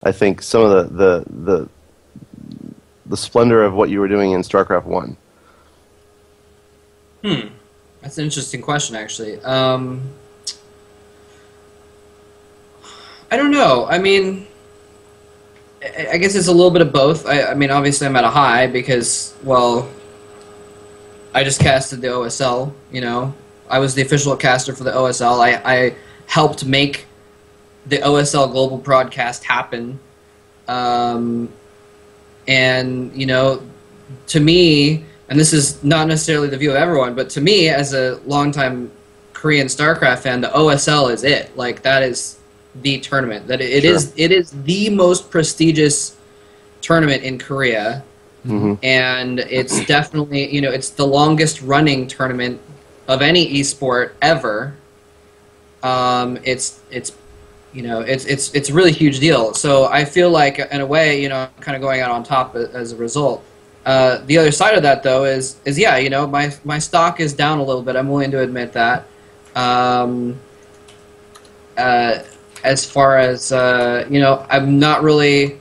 I think some of the splendor of what you were doing in StarCraft 1. That's an interesting question, actually. I don't know. I mean, I guess it's a little bit of both. I mean, obviously I'm at a high because, well, I just casted the OSL, you know. I was the official caster for the OSL. I helped make the OSL Global broadcast happen. And, you know, to me, and this is not necessarily the view of everyone, but to me, as a longtime Korean StarCraft fan, the OSL is it. Like, that is the tournament. That it Sure. is. It is the most prestigious tournament in Korea, and it's definitely, you know, it's the longest running tournament of any esport ever. It's you know, it's a really huge deal. So I feel like, in a way, you know, I'm kind of going out on top as a result. The other side of that, though, is yeah, you know, my stock is down a little bit. I'm willing to admit that. As far as you know, I'm not really,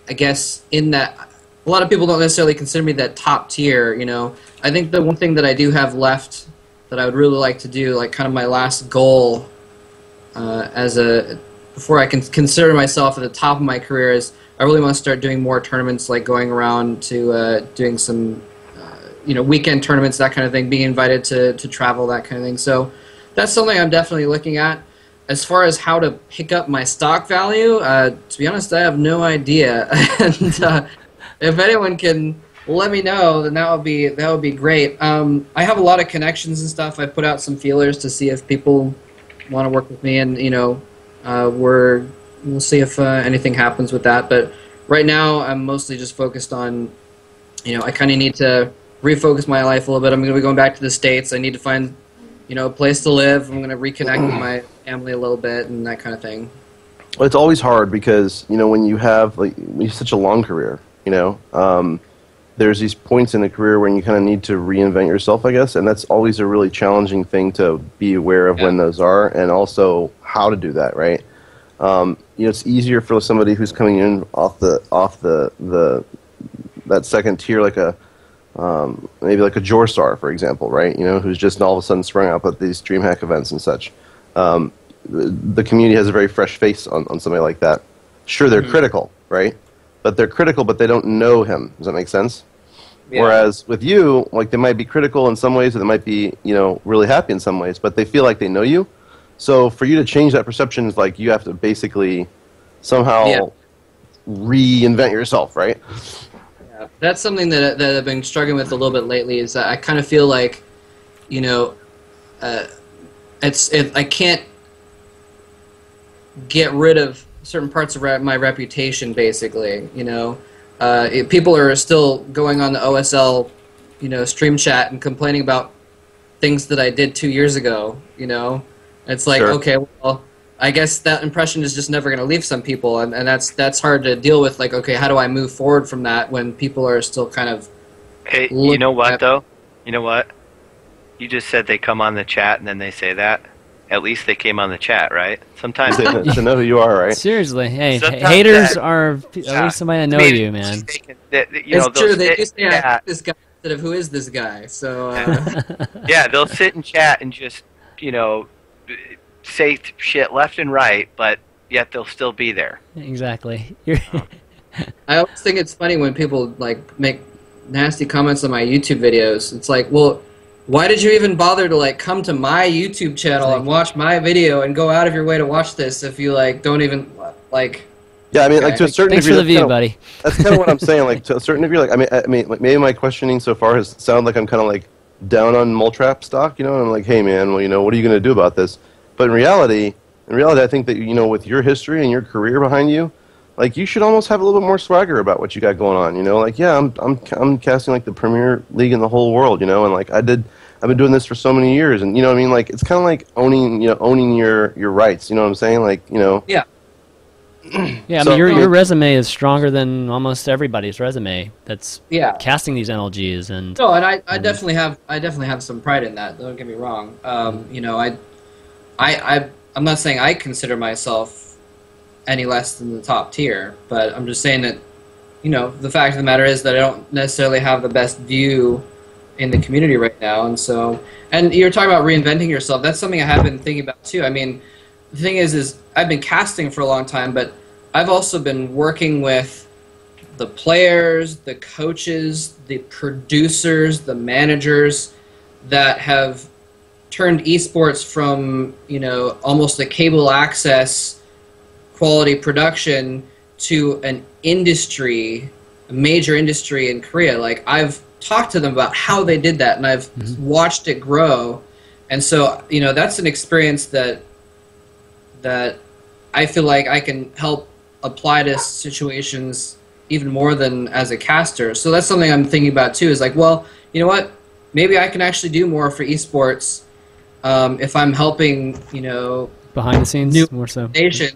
I guess, in that. A lot of people don't necessarily consider me that top tier. You know, I think the one thing that I do have left that I would really like to do, like kind of my last goal, before I can consider myself at the top of my career, is I really want to start doing more tournaments, like going around to doing some, you know, weekend tournaments, that kind of thing, being invited to travel, that kind of thing. So that's something I'm definitely looking at. As far as how to pick up my stock value, to be honest, I have no idea. And if anyone can let me know, then that would be great. I have a lot of connections and stuff. I put out some feelers to see if people want to work with me, and you know, we'll see if anything happens with that. But right now, I'm mostly just focused on, you know, I kind of need to refocus my life a little bit. I'm going to be going back to the States. I need to find, you know, a place to live. I'm going to reconnect with my family a little bit and that kind of thing. Well, it's always hard because, you know, when you have such a long career, you know, there's these points in a career when you kind of need to reinvent yourself, I guess, and that's always a really challenging thing to be aware of when those are, and also how to do that, right? You know, it's easier for somebody who's coming in off that second tier, like maybe like a Jorstar, for example, right? You know, who's just all of a sudden sprung up at these DreamHack events and such. The community has a very fresh face on somebody like that. Sure, they're critical, right? But they're critical, but they don't know him. Does that make sense? Yeah. Whereas with you, like, they might be critical in some ways, or they might be, you know, really happy in some ways, but they feel like they know you. So for you to change that perception is like you have to basically somehow reinvent yourself, right? Yeah, that's something that I've been struggling with a little bit lately. Is that I kind of feel like, you know, I can't get rid of certain parts of my reputation, basically. You know, people are still going on the OSL, you know, stream chat and complaining about things that I did 2 years ago. You know, it's like, okay, well, I guess that impression is just never going to leave some people, and that's hard to deal with. Like, okay, how do I move forward from that when people are still kind of? Hey, you know what though? You know what? You just said they come on the chat and then they say that. At least they came on the chat, right? Sometimes to know who you are, right? Seriously, hey, haters are at least somebody that know you, man. It's true. They do say, this guy instead of who is this guy. So yeah, they'll sit and chat and just, you know, say shit left and right, but yet they'll still be there. Exactly. I always think it's funny when people like make nasty comments on my YouTube videos. It's like, well, why did you even bother to like come to my YouTube channel and watch my video and go out of your way to watch this if you like don't even like? Yeah, I mean, like, to a certain degree, for the view, buddy. That's kind of what I'm saying. Like, to a certain degree, like, I mean, like, maybe my questioning so far has sounded like I'm kind of like down on MoleTrap stock, you know. And I'm like, hey, man, well, you know, what are you going to do about this? But in reality, I think that, you know, with your history and your career behind you, like, you should almost have a little bit more swagger about what you got going on. You know, like, yeah, I'm casting like the premier league in the whole world, you know, and like I've been doing this for so many years, and you know what I mean. Like, it's kind of like owning your rights. You know what I'm saying? Like, you know. Yeah. Yeah, I mean, your resume is stronger than almost everybody's resume that's casting these NLGs, and no, and I definitely have some pride in that. Don't get me wrong. You know, I'm not saying I consider myself any less than the top tier. But I'm just saying that, you know, the fact of the matter is that I don't necessarily have the best view in the community right now. And so, and you're talking about reinventing yourself. That's something I have been thinking about too. I mean, the thing is I've been casting for a long time, but I've also been working with the players, the coaches, the producers, the managers that have turned esports from, you know, almost a cable access quality production to an industry, a major industry in Korea. Like, I've talked to them about how they did that, and I've watched it grow. And so, you know, that's an experience that I feel like I can help apply to situations even more than as a caster. So that's something I'm thinking about too, is like, well, you know what, maybe I can actually do more for esports if I'm helping, you know, behind the scenes new more so nations.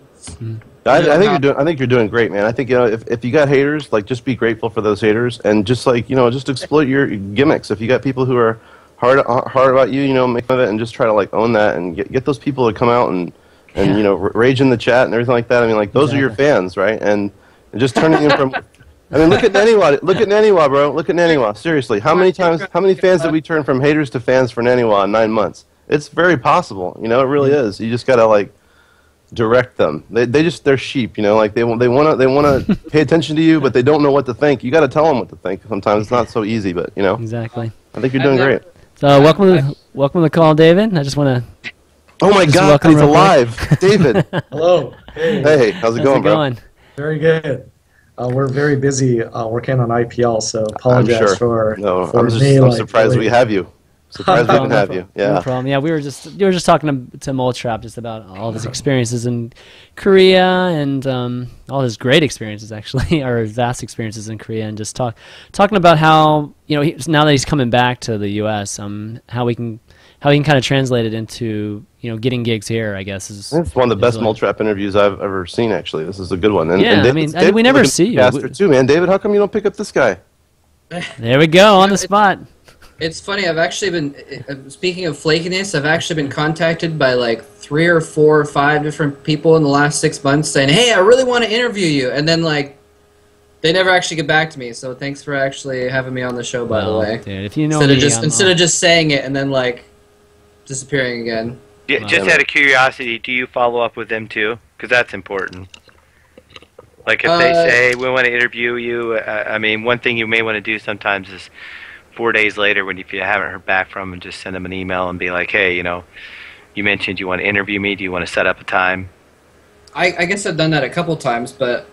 I think you're doing great, man. I think, you know, if you got haters, like, just be grateful for those haters, and just, like, you know, just exploit your gimmicks. If you got people who are hard about you, you know, make fun of it and just try to, like, own that and get those people to come out and you know, rage in the chat and everything like that. I mean, like, those are your fans, right? And just turning them from. I mean, look at Naniwa. Look at Naniwa, bro. Look at Naniwa. Seriously, how many fans did we turn from haters to fans for Naniwa in 9 months? It's very possible. You know, it really is. You just gotta, like, direct them. They're sheep. You know, like, they wanna pay attention to you, but they don't know what to think. You gotta tell them what to think. Sometimes it's not so easy, but, you know. Exactly. I think you're doing great. So welcome to the call, David. I just want to. Oh my God, he's alive, David. Hello. Hey, how's it going, bro? Very good. We're very busy working on IPL, so apologize for. No, I'm surprised we have you. Surprised we can have you. Yeah. No problem. Yeah, you were just talking to MoleTrap just about all of his experiences in Korea and all his great experiences, actually, or vast experiences in Korea, and just talking about how, you know, now that he's coming back to the U.S., how he can kind of translate it into, you know, getting gigs here, I guess. It's one of the best MoleTrap interviews I've ever seen, actually. This is a good one. And, yeah, and David, we never see you. Too, man. David, how come you don't pick up this guy? There we go, on the spot. It's funny, I've actually been, speaking of flakiness, I've actually been contacted by like 3 or 4 or 5 different people in the last 6 months saying, hey, I really want to interview you. And then, like, they never actually get back to me. So thanks for actually having me on the show, by the way. Dude, if you know instead of just saying it and then, like, disappearing again. Yeah, just out of curiosity, do you follow up with them too? Because that's important. Like, if they say, we want to interview you, I mean, one thing you may want to do sometimes is 4 days later, if you haven't heard back from them, just send them an email and be like, hey, you know, you mentioned you want to interview me. Do you want to set up a time? I guess I've done that a couple times, but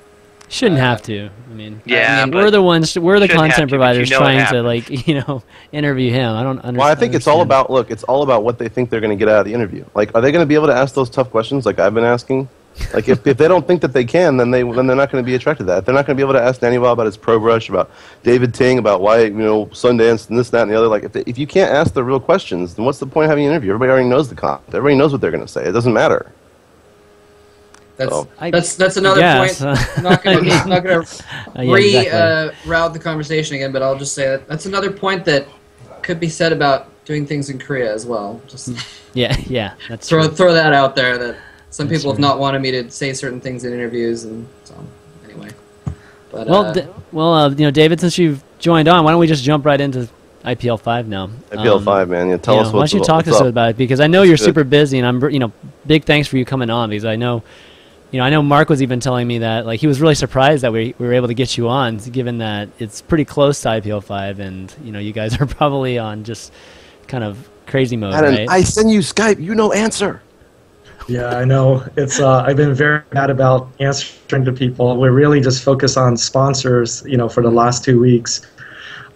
shouldn't have to. I mean, yeah, we're the content providers trying to, like, you know, interview him. I don't understand. Well, I think it's all about, look, it's all about what they think they're going to get out of the interview. Like, are they going to be able to ask those tough questions like I've been asking? Like, if they don't think that they can, then they're not going to be attracted to that. If they're not going to be able to ask Daniel about his pro brush, about David Ting, about why, you know, Sundance and this, that, and the other. Like, if you can't ask the real questions, then what's the point of having an interview? Everybody already knows the content. Everybody knows what they're going to say. It doesn't matter. That's another point. I'm not going to reroute the conversation again, but I'll just say that's another point that could be said about doing things in Korea as well. Just yeah, that's throw that out there, that some people have not wanted me to say certain things in interviews, and so anyway. But, well, you know, David, since you've joined on, why don't we just jump right into IPL 5 now? IPL 5, man. Yeah, tell us why don't you talk to us about it, because I know you're super busy, and I'm, you know, big thanks for you coming on, because I know Mark was even telling me that, like, he was really surprised that we were able to get you on, given that it's pretty close to IPL 5, and, you know, you guys are probably on just kind of crazy mode, right? I send you Skype, you no answer. Yeah, I know. It's I've been very bad about answering to people. We're really just focused on sponsors, you know, for the last 2 weeks.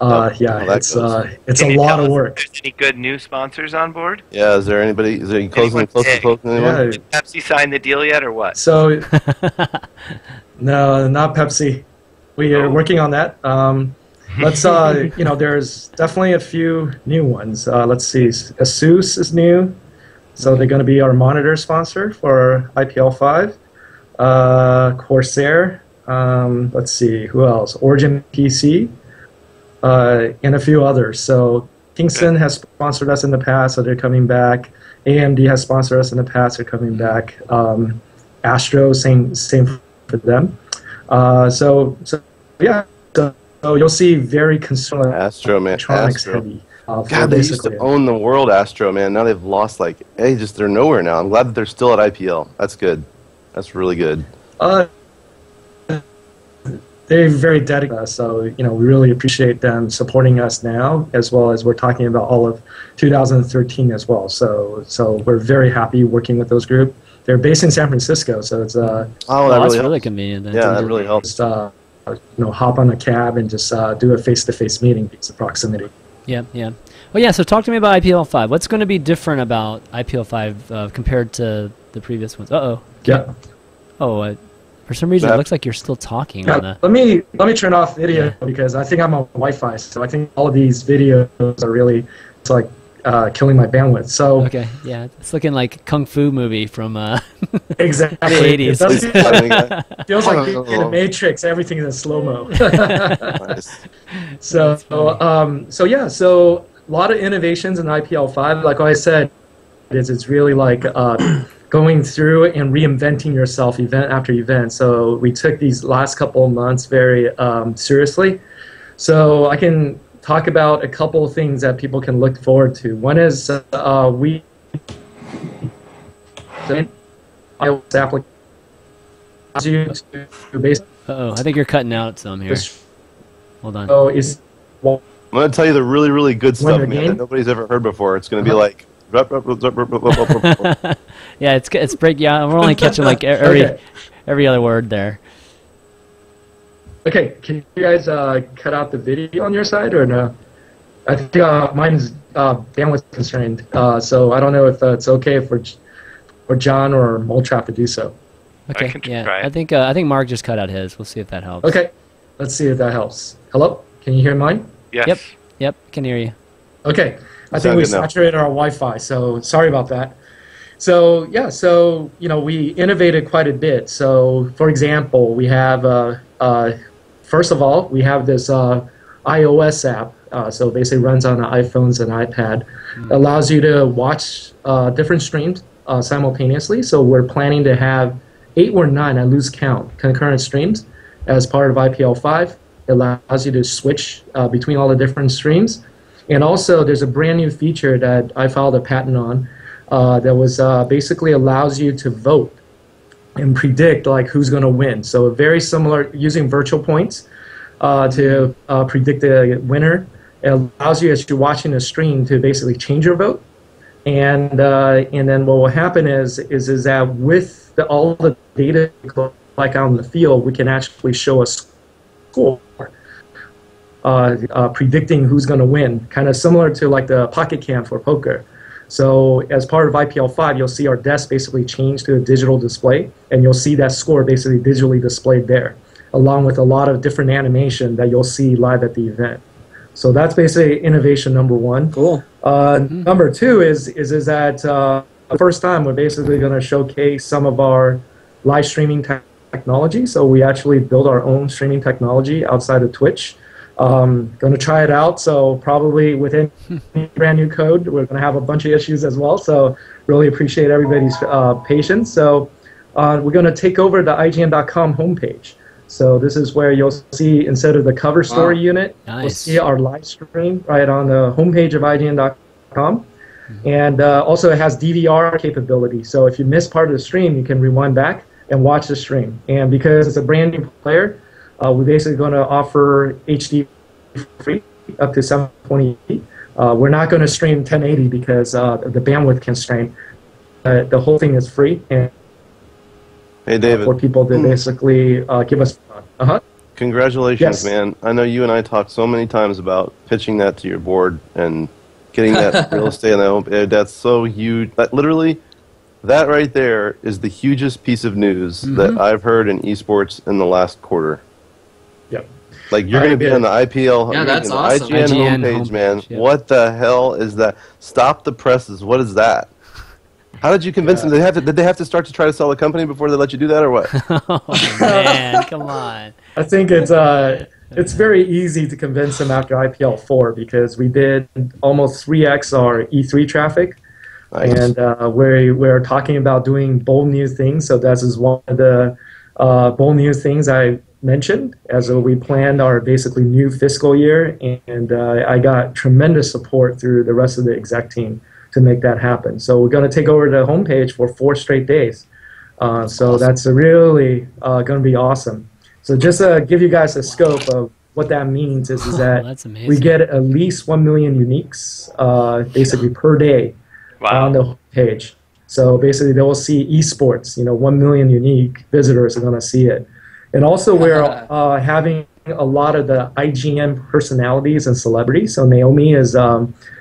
It's a lot of work. Is there any good new sponsors on board? Yeah, is there any closing anyone? Yeah. Did Pepsi sign the deal yet, or what? So, no, not Pepsi. We are working on that. Let's you know, there's definitely a few new ones. Let's see, Asus is new. So they're going to be our monitor sponsor for IPL 5. Corsair. Let's see, who else? Origin PC. And a few others. So Kingston has sponsored us in the past, so they're coming back. AMD has sponsored us in the past, they're coming back. Astro, same for them. So yeah, so you'll see very consumer Astro, man. electronics Astro. heavy. God, they used to own the world, Astro, man. Now they've lost, like, they're nowhere now. I'm glad that they're still at IPL. That's good. That's really good. They're very dedicated, so we really appreciate them supporting us now, as well as we're talking about all of 2013 as well. So we're very happy working with those group. They're based in San Francisco, so it's that's really convenient. Then. Yeah, that really helps. Just, hop on a cab and just do a face-to-face meeting because of proximity. Yeah. Well, yeah. So talk to me about IPL 5. What's going to be different about IPL 5 compared to the previous ones? Yeah. Oh, for some reason it looks like you're still talking. Yeah, let me turn off video because I think I'm on Wi-Fi, so I think all of these videos are really killing my bandwidth. So okay, yeah, it's looking like Kung Fu movie from exactly the 80s. It feels like in the Matrix, everything is in slow-mo. Nice. So a lot of innovations in IPL 5. Like I said, it's really like going through and reinventing yourself event after event. So we took these last couple of months very seriously. So I can talk about a couple of things that people can look forward to. One is we application. I think you're cutting out some here. Hold on. So I'm going to tell you the really, really good stuff, man, that nobody's ever heard before. It's going to be like... yeah, it's break. Yeah, we're only catching like every other word there. Okay, can you guys cut out the video on your side or no? I think mine's bandwidth constrained, so I don't know if it's okay for John or MoleTrap to do so. Okay, I think Mark just cut out his. We'll see if that helps. Okay, let's see if that helps. Hello, can you hear mine? Yes. Yep, can hear you. Okay, I think we saturated our Wi-Fi, so sorry about that. So yeah, we innovated quite a bit. So for example, we have first of all, we have this iOS app. So basically runs on iPhones and iPad. Allows you to watch different streams simultaneously. So we're planning to have 8 or 9, I lose count, concurrent streams as part of IPL 5. It allows you to switch between all the different streams. And also there's a brand new feature that I filed a patent on that was basically allows you to vote and predict like who's going to win. So very similar, using virtual points to predict the winner. It allows you, as you're watching a stream, to basically change your vote. And then what will happen is that with all the data like out in the field, we can actually show a score predicting who's going to win, kind of similar to like the pocket cam for poker. So as part of IPL 5, you'll see our desk basically change to a digital display, and you'll see that score basically digitally displayed there, along with a lot of different animation that you'll see live at the event. So that's basically innovation number 1. Cool. Number 2 is that the first time we're basically going to showcase some of our live streaming technology. So we actually build our own streaming technology outside of Twitch. Going to try it out, so probably within brand new code, we're going to have a bunch of issues as well, so really appreciate everybody's patience. So we're going to take over the IGN.com homepage. So this is where you'll see, instead of the cover story unit, you'll see our live stream right on the homepage of IGN.com. And also it has DVR capability, so if you miss part of the stream, you can rewind back and watch the stream. And because it's a brand new player, we're basically going to offer HD free up to 720p. We're not going to stream 1080 because the bandwidth constraint. The whole thing is free, and hey, David, for people to basically give us. Congratulations, man! I know you and I talked so many times about pitching that to your board and getting that real estate on the home. That's so huge. That literally. That right there is the hugest piece of news that I've heard in esports in the last quarter. Yep. Like, you're going to be on the IPL, that's awesome. IGN homepage, man. Yeah. What the hell is that? Stop the presses. What is that? How did you convince them? Did they have to start to try to sell the company before they let you do that, or what? Oh, man, come on. I think it's very easy to convince them after IPL 4 because we did almost 3x our E3 traffic. Nice. And we're talking about doing bold new things. So that is one of the bold new things I mentioned as we planned our basically new fiscal year, and I got tremendous support through the rest of the exec team to make that happen. So we're going to take over the homepage for 4 straight days. So that's really going to be awesome. So just to give you guys a scope of what that means is that That's amazing. we get at least 1 million uniques basically per day on the page. So basically they will see esports, 1 million unique visitors are going to see it. And also we're having a lot of the IGN personalities and celebrities. So Naomi is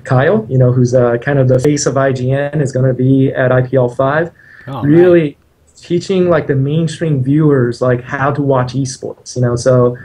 Kyle, who's kind of the face of IGN, is going to be at IPL 5. Oh, really teaching like the mainstream viewers like how to watch esports, So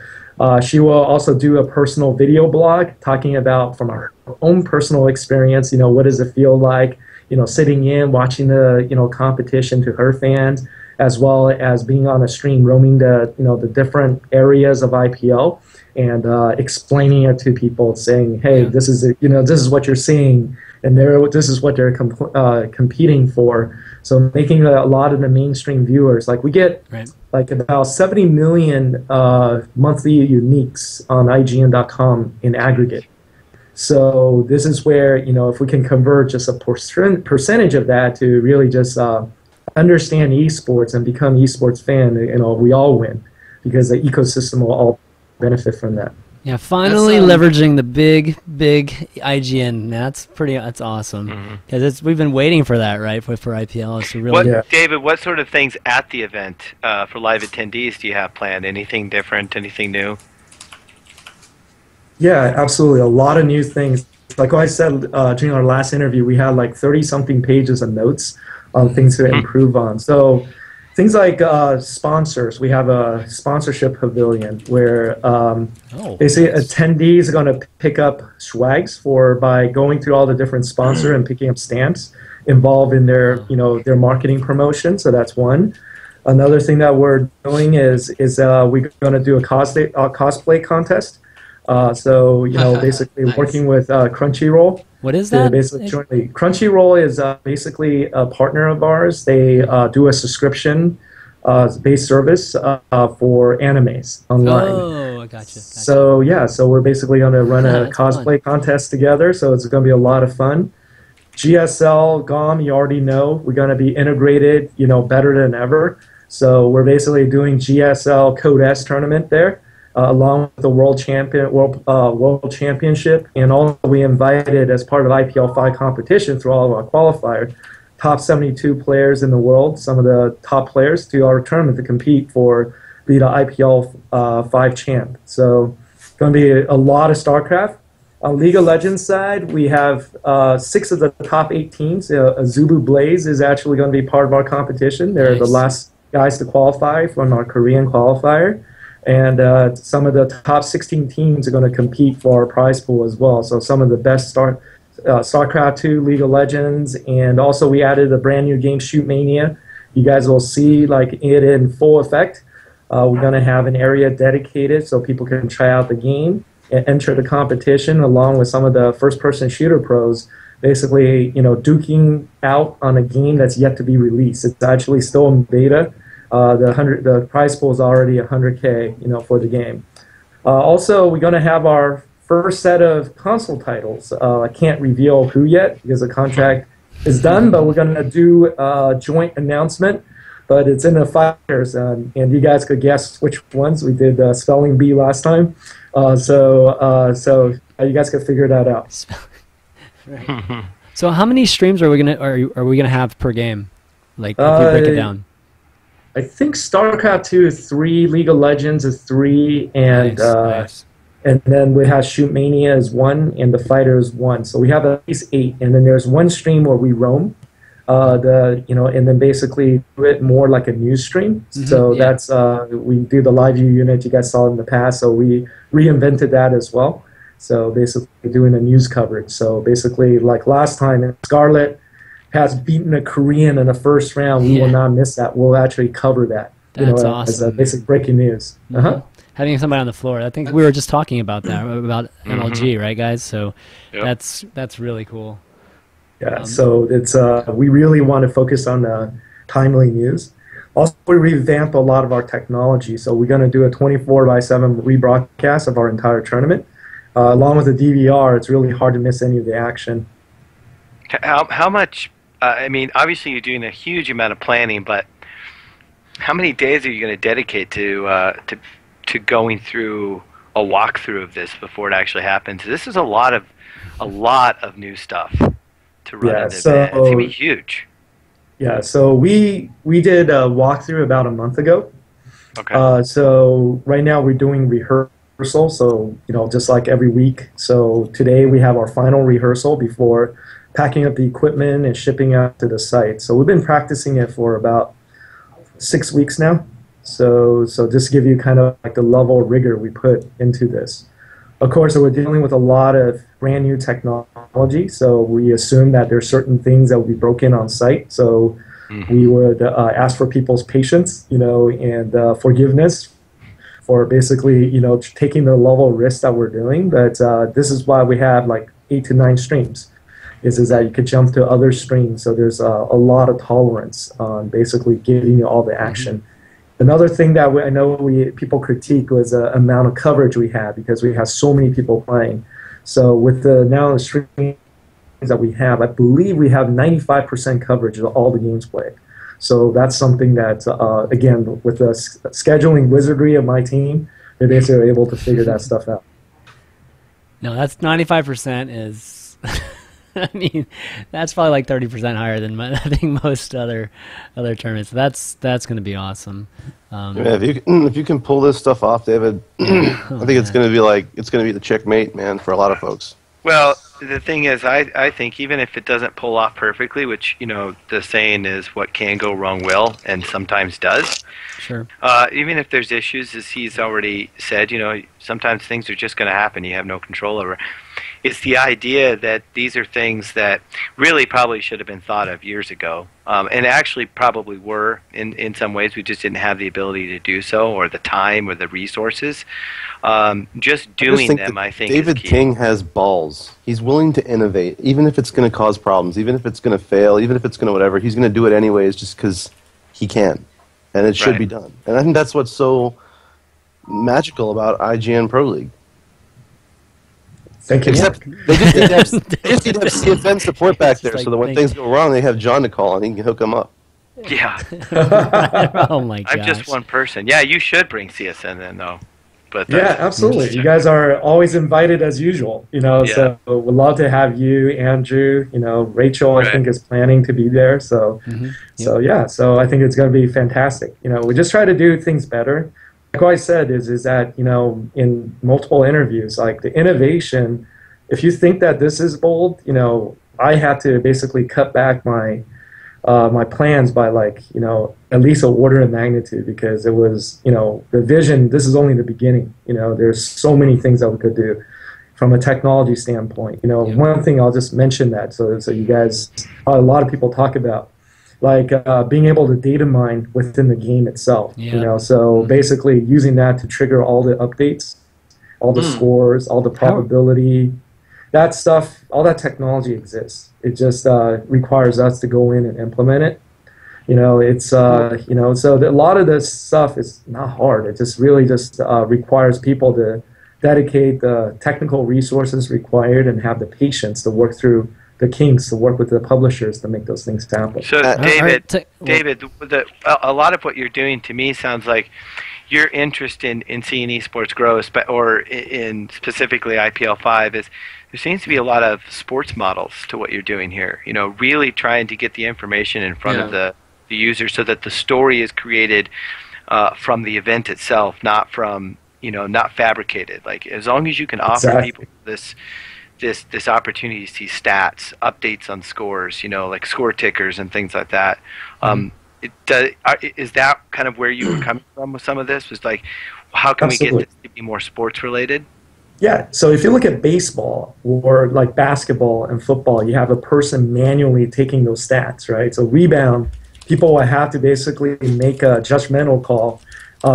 she will also do a personal video blog talking about from her own personal experience, what does it feel like, sitting in, watching the, competition to her fans, as well as being on a stream, roaming the different areas of IPL and explaining it to people, saying, hey, this is this is what you're seeing, and this is what they're competing for. So making a lot of the mainstream viewers, like we get like about 70 million monthly uniques on IGN.com in aggregate. So this is where, if we can convert just a percentage of that to really just understand esports and become esports fan, we all win, because the ecosystem will all benefit from that. Yeah, finally leveraging the big IGN. That's awesome. Because we've been waiting for that, right? For IPL is to really. David, what sort of things at the event for live attendees do you have planned? Anything different? Anything new? Yeah, absolutely. A lot of new things. Like I said during our last interview, we had like 30-something pages of notes on things to improve on. So things like sponsors. We have a sponsorship pavilion where basically attendees are going to pick up swags by going through all the different sponsors and picking up stamps involved in their their marketing promotion. So that's one. Another thing that we're doing is we're going to do a cosplay contest. So basically working with Crunchyroll. What is that? Jointly, Crunchyroll is basically a partner of ours. They do a subscription based service for animes online. Oh, I gotcha. So so we're basically going to run a cosplay contest together. So it's going to be a lot of fun. GSL, GOM, you already know, we're going to be integrated, better than ever. So we're basically doing GSL Code S tournament there. Along with the World Championship, and also we invited as part of IPL 5 competition through all of our qualifiers, top 72 players in the world, some of the top players, to our tournament to compete for be the IPL 5 champ. So it's going to be a lot of StarCraft. On League of Legends side, we have 6 of the top 8 teams. Azubu Blaze is actually going to be part of our competition. They're the last guys to qualify from our Korean qualifier. And some of the top 16 teams are going to compete for our prize pool as well. So some of the best StarCraft 2, League of Legends, and also we added a brand new game, Shoot Mania. You guys will see like it in full effect. We're going to have an area dedicated so people can try out the game and enter the competition along with some of the first-person shooter pros, basically duking out on a game that's yet to be released. It's actually still in beta. The prize pool is already $100K, for the game. Also, we're going to have our first set of console titles. I can't reveal who yet because the contract is done, but we're going to do a joint announcement. But it's in the fires, and you guys could guess which ones. We did Spelling Bee last time, so you guys could figure that out. Right. So, how many streams are we gonna have per game? Like, if you break it down. I think StarCraft 2 is 3, League of Legends is 3, and Nice. and then we have Shoot Mania is 1, and the Fighter is 1. So we have at least 8, and then there's one stream where we roam, and then basically do it more like a news stream. So that's we do the live view unit you guys saw in the past. So we reinvented that as well. So basically doing a news coverage. So basically like last time, Scarlet has beaten a Korean in the first round. We will not miss that. We'll actually cover that. That's awesome. As a basic breaking news. Having somebody on the floor. I think we were just talking about that, about MLG, right, guys? So that's really cool. Yeah, so it's we really want to focus on timely news. Also, we revamp a lot of our technology. So we're going to do a 24/7 rebroadcast of our entire tournament. Along with the DVR, it's really hard to miss any of the action. How much? I mean, obviously you're doing a huge amount of planning, but how many days are you going to dedicate to going through a walkthrough of this before it actually happens? This is a lot of new stuff to run an event. It's going to be huge. Yeah, so we did a walkthrough about a month ago. Okay. So right now we're doing rehearsal, so just like every week. So today we have our final rehearsal before packing up the equipment and shipping out to the site. So we've been practicing it for about 6 weeks now. So just to give you kind of like the level of rigor we put into this. Of course, we're dealing with a lot of brand new technology, so we assume that there are certain things that will be broken on site. So we would ask for people's patience, and forgiveness for basically, taking the level of risk that we're doing. But this is why we have like 8 to 9 streams, is that you could jump to other streams. So there's a lot of tolerance on basically giving you all the action. Another thing that I know people critique was the amount of coverage we had, because we have so many people playing. So with the streams that we have, I believe we have 95% coverage of all the games played. So that's something that, again, with the scheduling wizardry of my team, they're basically able to figure that stuff out. No, that's 95% is... I mean, that's probably like 30% higher than I think most other tournaments. That's going to be awesome. Yeah, if you can pull this stuff off, David, I think it's going to be the checkmate, man, for a lot of folks. Well, the thing is, I think even if it doesn't pull off perfectly, which the saying is, what can go wrong will, and sometimes does. Sure. Even if there's issues, as he's already said, sometimes things are just going to happen. You have no control over. It's the idea that these are things that really probably should have been thought of years ago, and actually probably were in some ways. We just didn't have the ability to do so, or the time, or the resources. Just doing them, I think, David is key. Ting has balls. He's willing to innovate, even if it's going to cause problems, even if it's going to fail, even if it's going to whatever. He's going to do it anyways, just because he can, and it should be done. And I think that's what's so magical about IGN Pro League. Thank you. Except they just need to have CFN support back there, so that when things go wrong, they have John to call and he can hook them up. Yeah. Oh my gosh. I'm just one person. Yeah, you should bring CSN then, though. But yeah, absolutely. You guys are always invited as usual. So we'd love to have you, Andrew. Rachel, I think, is planning to be there. So, so I think it's going to be fantastic. We just try to do things better. Like what I said is that, in multiple interviews, like the innovation, if you think that this is bold, I had to basically cut back my my plans by at least an order of magnitude, because it was, the vision, this is only the beginning. There's so many things that we could do from a technology standpoint. One thing I'll just mention that so you guys, a lot of people talk about, being able to data mine within the game itself. So basically using that to trigger all the updates, all the scores, all the probability, that stuff, all that technology exists. It just requires us to go in and implement it. So a lot of this stuff is not hard. It just really requires people to dedicate the technical resources required and have the patience to work through the kinks, to work with the publishers to make those things happen. So, David, a lot of what you're doing to me sounds like your interest in seeing esports grow, or in specifically IPL 5, is there seems to be a lot of sports models to what you're doing here. Really trying to get the information in front of the user, so that the story is created from the event itself, not from not fabricated. Like, as long as you can offer people this opportunity to see stats, updates on scores, like score tickers and things like that. Is that kind of where you were coming from with some of this? Was like, how can we get this to be more sports related? Yeah, so if you look at baseball or like basketball and football, you have a person manually taking those stats, right? So rebound, people will have to basically make a judgmental call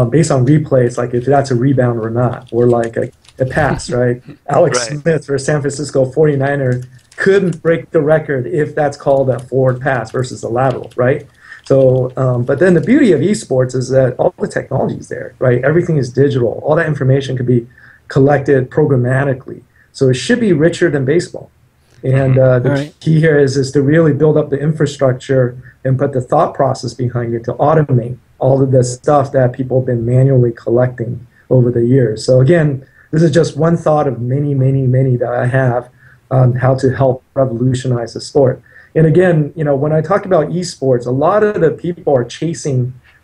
based on replays, like if that's a rebound or not, or like a it passed, right? Alex Right. Smith for San Francisco 49er couldn't break the record if that's called a forward pass versus a lateral, right? So, but then the beauty of esports is that all the technology is there, right? Everything is digital. All that information could be collected programmatically. So it should be richer than baseball. And the key here is to really build up the infrastructure and put the thought process behind it to automate all of the stuff that people have been manually collecting over the years. So again, this is just one thought of many, many, many that I have on how to help revolutionize the sport. And again, you know, when I talk about esports, a lot of the people are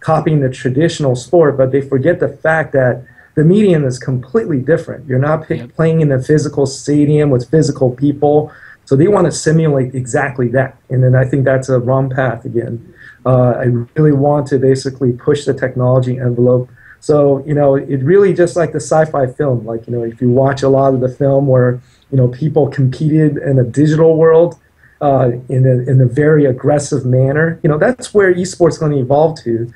copying the traditional sport, but they forget the fact that the medium is completely different. You're not playing in a physical stadium with physical people. So they want to simulate exactly that. And then I think that's a wrong path again. I really want to basically push the technology envelope. So, you know, it really just like the sci-fi film, like, you know, if you watch a lot of the film where, you know, people competed in a digital world in a very aggressive manner, you know, that's where esports is going to evolve to,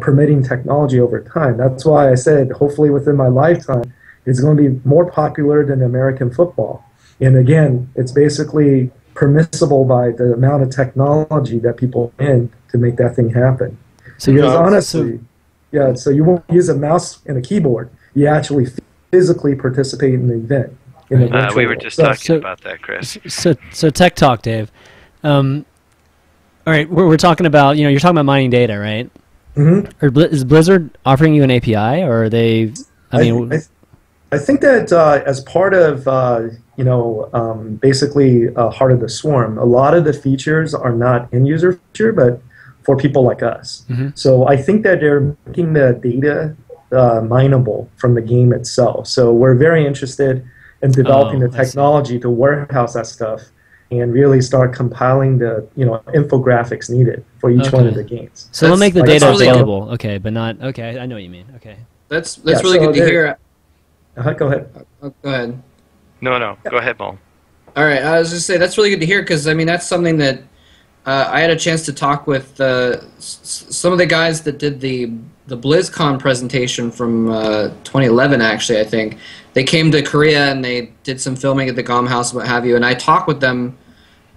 permitting technology over time. That's why I said, hopefully within my lifetime, it's going to be more popular than American football. And again, it's basically permissible by the amount of technology that people in to make that thing happen. So because honestly, so you won't use a mouse and a keyboard. You actually physically participate in the event. We were just talking about that, Chris. So tech talk, Dave. All right, we're talking about, you know, you're talking about mining data, right? Mm-hmm. Is Blizzard offering you an API, or are they? I think that as part of basically Heart of the Swarm, a lot of the features are not end user feature, but for people like us. Mm-hmm. So I think that they're making the data mineable from the game itself. So we're very interested in developing the technology to warehouse that stuff and really start compiling the infographics needed for each one of the games. So they'll make the data available, but not I know what you mean. Okay, that's really good to hear. Go ahead. Go ahead. No, go ahead, Mole. All right, I was just say that's really good to hear because I mean that's something that I had a chance to talk with some of the guys that did the BlizzCon presentation from 2011. Actually, I think they came to Korea and they did some filming at the GOM House and what have you. And I talked with them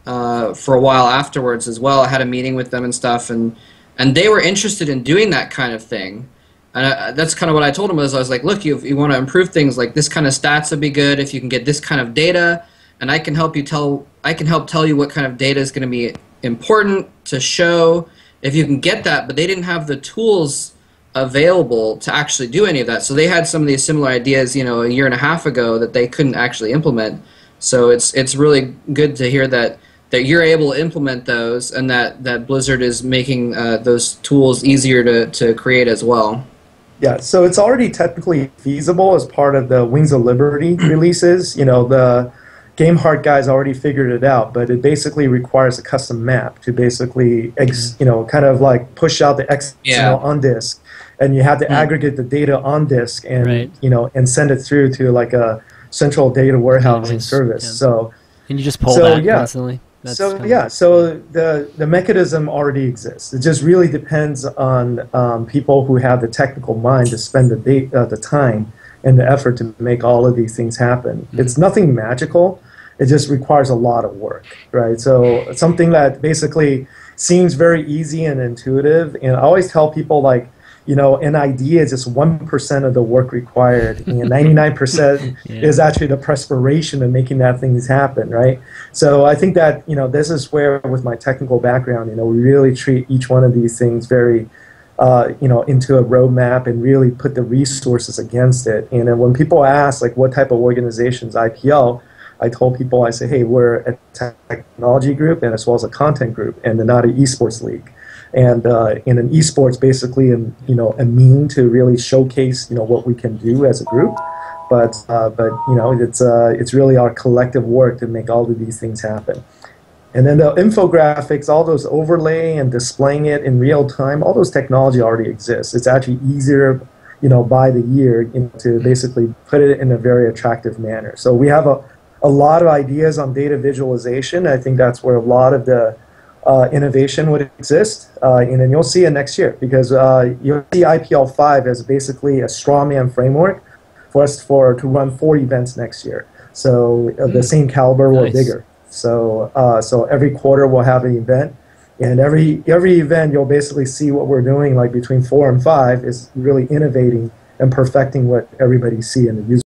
for a while afterwards as well. I had a meeting with them and stuff, and they were interested in doing that kind of thing. And that's kind of what I told them was I was like, look, you want to improve things like this kind of stats would be good if you can get this kind of data, and I can help tell you what kind of data is going to be important to show if you can get that. But they didn't have the tools available to actually do any of that. So they had some of these similar ideas, a year and a half ago that they couldn't actually implement. So it's really good to hear that you're able to implement those and that Blizzard is making those tools easier to create as well. Yeah, so it's already technically feasible as part of the Wings of Liberty releases. The GameHeart guys already figured it out, but it basically requires a custom map to basically, kind of like push out the XML on disk, and you have to aggregate the data on disk and and send it through to like a central data warehousing service. Yeah. So and you just pull that constantly. So the mechanism already exists. It just really depends on people who have the technical mind to spend the time and the effort to make all of these things happen. Mm-hmm. It's nothing magical. It just requires a lot of work, right? So something that basically seems very easy and intuitive. And I always tell people an idea is just 1% of the work required, and 99% is actually the perspiration of making that things happen, right? So I think that this is where, with my technical background, we really treat each one of these things very, into a roadmap and really put the resources against it. And then when people ask what type of organizations IPL, I told people, I say, hey, we're a technology group and as well as a content group, and not an esports league. And in an esports, basically, a mean to really showcase, what we can do as a group. But it's really our collective work to make all of these things happen. And then the infographics, all those overlay and displaying it in real time, all those technology already exists. It's actually easier, by the year, to basically put it in a very attractive manner. So we have a lot of ideas on data visualization. I think that's where a lot of the innovation would exist, and then you'll see it next year because you'll see IPL 5 as basically a strawman framework for us to run 4 events next year. So the same caliber or bigger. So so every quarter we'll have an event, and every event you'll basically see what we're doing. Like between 4 and 5 is really innovating and perfecting what everybody see in the user.